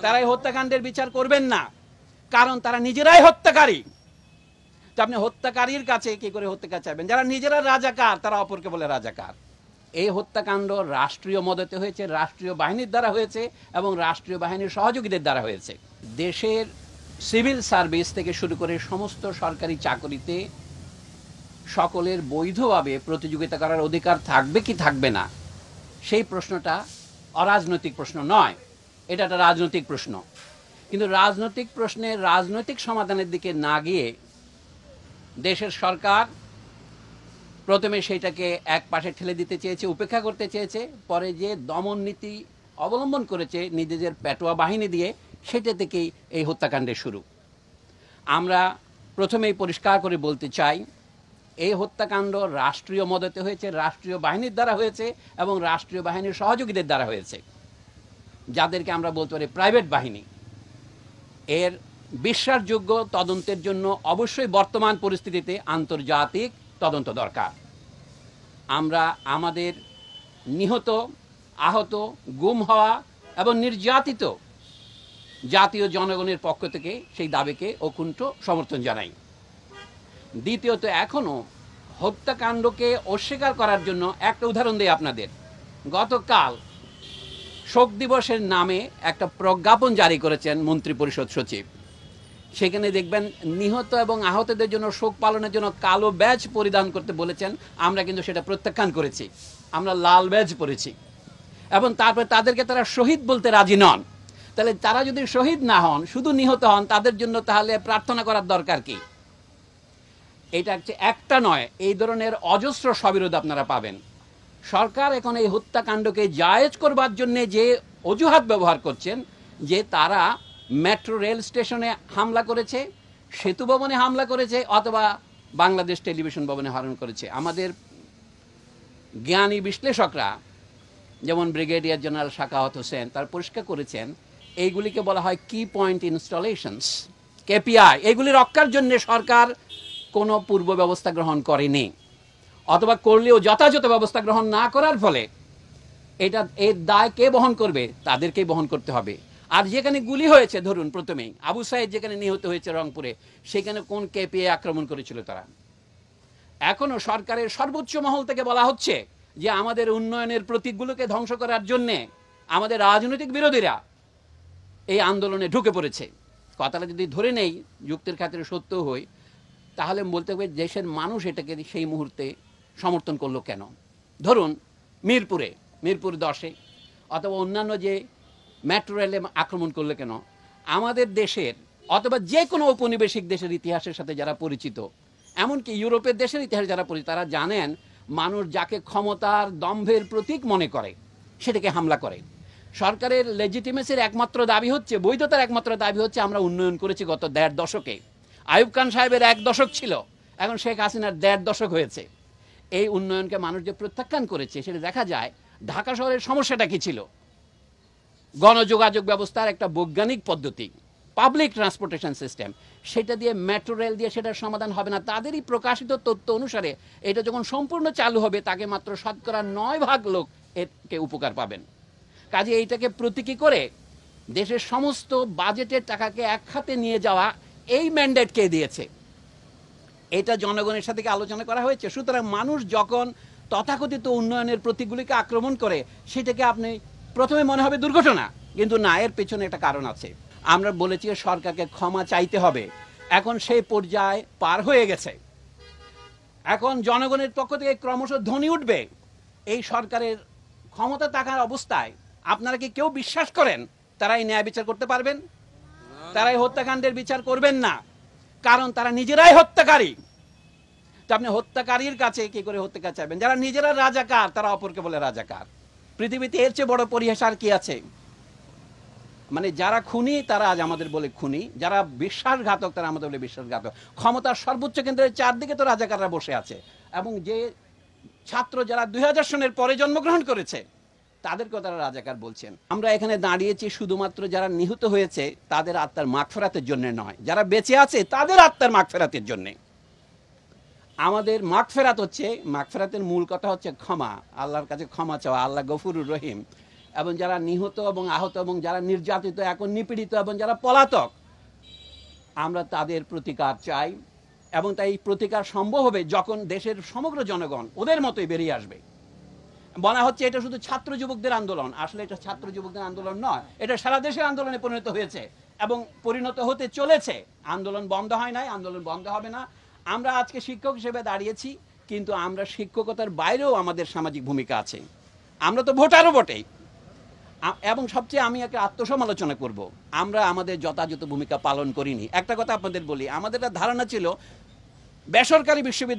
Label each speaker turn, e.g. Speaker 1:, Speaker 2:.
Speaker 1: তারা এই হত্যাকাণ্ডের বিচার করবেন না, কারণ তারা নিজেরাই হত্যাকারী। তো আপনি হত্যাকারীর কাছে কি করে হত্যাকার চাইবেন? যারা নিজেরা রাজাকার তারা অপরকে বলে রাজাকার। এই হত্যাকাণ্ড রাষ্ট্রীয় মদতে হয়েছে, রাষ্ট্রীয় বাহিনীর দ্বারা হয়েছে এবং রাষ্ট্রীয় বাহিনীর সহযোগীদের দ্বারা হয়েছে। দেশের সিভিল সার্ভিস থেকে শুরু করে সমস্ত সরকারি চাকরিতে সকলের বৈধভাবে প্রতিযোগিতা করার অধিকার থাকবে কি থাকবে না, সেই প্রশ্নটা অরাজনৈতিক প্রশ্ন নয়, এটা একটা রাজনৈতিক প্রশ্ন। কিন্তু রাজনৈতিক প্রশ্নের রাজনৈতিক সমাধানের দিকে না গিয়ে দেশের সরকার প্রথমে সেইটাকে এক পাশে ঠেলে দিতে চেয়েছে, উপেক্ষা করতে চেয়েছে, পরে যে দমন নীতি অবলম্বন করেছে নিজেদের পেটোয়া বাহিনী দিয়ে, সেটা থেকেই এই হত্যাকাণ্ডের শুরু। আমরা প্রথমেই পরিষ্কার করে বলতে চাই, এই হত্যাকাণ্ড রাষ্ট্রীয় মদতে হয়েছে, রাষ্ট্রীয় বাহিনীর দ্বারা হয়েছে এবং রাষ্ট্রীয় বাহিনীর সহযোগীদের দ্বারা হয়েছে, যাদেরকে আমরা বলতে পারি প্রাইভেট বাহিনী। এর বিশ্বাসযোগ্য তদন্তের জন্য অবশ্যই বর্তমান পরিস্থিতিতে আন্তর্জাতিক তদন্ত দরকার। আমরা আমাদের নিহত, আহত, গুম হওয়া এবং নির্যাতিত জাতীয় জনগণের পক্ষ থেকে সেই দাবিকে অকুণ্ঠ সমর্থন জানাই। দ্বিতীয়ত, এখনও হত্যাকাণ্ডকে অস্বীকার করার জন্য একটা উদাহরণ দেই আপনাদের। গতকাল শোক দিবসের নামে একটা প্রজ্ঞাপন জারি করেছেন মন্ত্রিপরিষদ সচিব। সেখানে দেখবেন নিহত এবং আহতদের জন্য শোক পালনের জন্য কালো ব্যাজ পরিধান করতে বলেছেন। আমরা কিন্তু সেটা প্রত্যাখ্যান করেছি, আমরা লাল ব্যাজ পরেছি। এবং তারপরে তাদেরকে তারা শহীদ বলতে রাজি নন। তাহলে তারা যদি শহীদ না হন, শুধু নিহত হন, তাদের জন্য তাহলে প্রার্থনা করার দরকার কি? এটা একটা নয়, এই ধরনের অজস্র সবিরোধ আপনারা পাবেন। সরকার এখন এই হত্যাকাণ্ডকে জায়েজ করবার জন্য যে অজুহাত ব্যবহার করছেন, যে তারা মেট্রো রেল স্টেশনে হামলা করেছে, সেতু ভবনে হামলা করেছে, অথবা বাংলাদেশ টেলিভিশন ভবনে হামলা করেছে। আমাদের জ্ঞানী বিশ্লেষকরা, যেমন ব্রিগেডিয়ার জেনারেল শাকাওয়াত হোসেন, তার পরিষ্কার করেছেন এইগুলিকে বলা হয় কি পয়েন্ট ইনস্টলেশনস, কেপিআই। এগুলি রক্ষার জন্য সরকার কোনো পূর্ব ব্যবস্থা গ্রহণ করেনি, অথবা করলেও যথাযথ ব্যবস্থা গ্রহণ না করার ফলে এটা এর দায় কে বহন করবে? তাদেরকেই বহন করতে হবে। আর যেখানে গুলি হয়েছে, ধরুন প্রথমেই আবু সাইদ যেখানে নিহত হয়েছে রংপুরে, সেখানে কোন কেপিআই আক্রমণ করেছিল তারা? এখনো সরকারের সর্বোচ্চ মহল থেকে বলা হচ্ছে যে আমাদের উন্নয়নের প্রতীকগুলোকে ধ্বংস করার জন্যে আমাদের রাজনৈতিক বিরোধীরা এই আন্দোলনে ঢুকে পড়েছে। কথাটা যদি ধরে নেই, যুক্তির খাতিরে সত্য হই, তাহলে বলতে হবে দেশের মানুষ এটাকে সেই মুহূর্তে সমর্থন করলো কেন? ধরুন মিরপুর 10-এ অথবা অন্যান্য যে মেট্রো রেলে আক্রমণ করলো কেন? আমাদের দেশের অথবা যে কোনো ঔপনিবেশিক দেশের ইতিহাসের সাথে যারা পরিচিত, এমনকি ইউরোপের দেশের ইতিহাস যারা পরিচিত, তারা জানেন মানুষ যাকে ক্ষমতার দম্ভের প্রতীক মনে করে সেটাকে হামলা করে। সরকারের লেজিটিমেসির একমাত্র দাবি হচ্ছে, বৈধতার একমাত্র দাবি হচ্ছে আমরা উন্নয়ন করেছি গত 1.5 দশকে। আইয়ুব খান সাহেবের 1 দশক ছিল, এখন শেখ হাসিনার 1.5 দশক হয়েছে। এই উন্নয়নকে মানুষ যে প্রত্যাখ্যান করেছে, সেটা দেখা যায় ঢাকা শহরের সমস্যাটা কি ছিল? গণযোগাযোগ ব্যবস্থার একটা বৈজ্ঞানিক পদ্ধতি, পাবলিক ট্রান্সপোর্টেশন সিস্টেম, সেটা দিয়ে মেট্রো রেল দিয়ে সেটার সমাধান হবে না। তাদেরই প্রকাশিত তথ্য অনুসারে এটা যখন সম্পূর্ণ চালু হবে, তাকে মাত্র 9% লোক এতে উপকার পাবেন। কাজে এইটাকে প্রতীকী করে দেশের সমস্ত বাজেটের টাকাকে এক খাতে নিয়ে যাওয়া, এই ম্যান্ডেট কে দিয়েছে? এটা জনগণের সাথে আলোচনা করা হয়েছে। সুতরাং মানুষ যখন তথাকথিত উন্নয়নের প্রতীকগুলিকে আক্রমণ করে, সেটাকে আপনি প্রথমে মনে হবে দুর্ঘটনা, কিন্তু না, এর পেছনে একটা কারণ আছে। আমরা বলেছি সরকারকে ক্ষমা চাইতে হবে, এখন সেই পর্যায়ে পার হয়ে গেছে। এখন জনগণের পক্ষ থেকে ক্রমশ ধ্বনি উঠবে, এই সরকারের ক্ষমতা থাকার অবস্থায় আপনারা কি কেউ বিশ্বাস করেন তারা এই ন্যায় বিচার করতে পারবেন? তারা এই হত্যাকাণ্ডের বিচার করবেন না, কারণ তারা নিজেরাই হত্যাকারী। তো আপনি হত্যাকারীর কাছে কি করে হত্যাকার চাইবেন? যারা নিজেরা রাজাকার তারা অপরকে বলে রাজাকার। পৃথিবীতে এর চেয়ে বড় পরিহাস আর কি আছে? মানে যারা খুনি তারা আজ আমাদের বলে খুনি, যারা বিশ্বাসঘাতক তারা আমাদের বলে বিশ্বাসঘাতক। ক্ষমতার সর্বোচ্চ কেন্দ্রের চারদিকে তো রাজাকাররা বসে আছে, এবং যে ছাত্র যারা 2000 সনের পরে জন্মগ্রহণ করেছে তাদেরকেও তারা রাজাকার বলছেন। আমরা এখানে দাঁড়িয়েছি শুধুমাত্র যারা নিহত হয়েছে তাদের আত্মার মাগফিরাতের জন্য নয়, যারা বেঁচে আছে তাদের আত্মার মাগফিরাতের জন্য। আমাদের মাগফিরাত হচ্ছে, মাগফিরাতের মূল কথা হচ্ছে ক্ষমা, আল্লাহর কাছে ক্ষমা চাওয়া। আল্লাহ গফুরুর রহিম, এবং যারা নিহত এবং আহত এবং যারা নির্যাতিত এখন নিপীড়িত এবং যারা পলাতক, আমরা তাদের প্রতিকার চাই। এবং তাই প্রতিকার সম্ভব হবে যখন দেশের সমগ্র জনগণ ওদের মতোই বেরিয়ে আসবে। বলা হচ্ছে এটা শুধু ছাত্র যুবকদের আন্দোলন, আসলে এটা ছাত্র যুবকদের আন্দোলন নয়, এটা সারা দেশের আন্দোলনে পরিণত হয়েছে এবং পরিণত হতে চলেছে। আন্দোলন বন্ধ হয় নাই, আন্দোলন বন্ধ হবে না। আমরা আজকে শিক্ষক হিসেবে দাঁড়িয়েছি, কিন্তু আমরা শিক্ষকতার বাইরেও আমাদের সামাজিক ভূমিকা আছে। আমরা তো ভোটারও বটেই। এবং সবচেয়ে আমি একটা আত্মসমালোচনা করব, আমরা আমাদের যথাযথ ভূমিকা পালন করিনি। একটা কথা আপনাদের বলি, আমাদের একটা ধারণা ছিল বেসরকারি বিশ্ববিদ্যালয়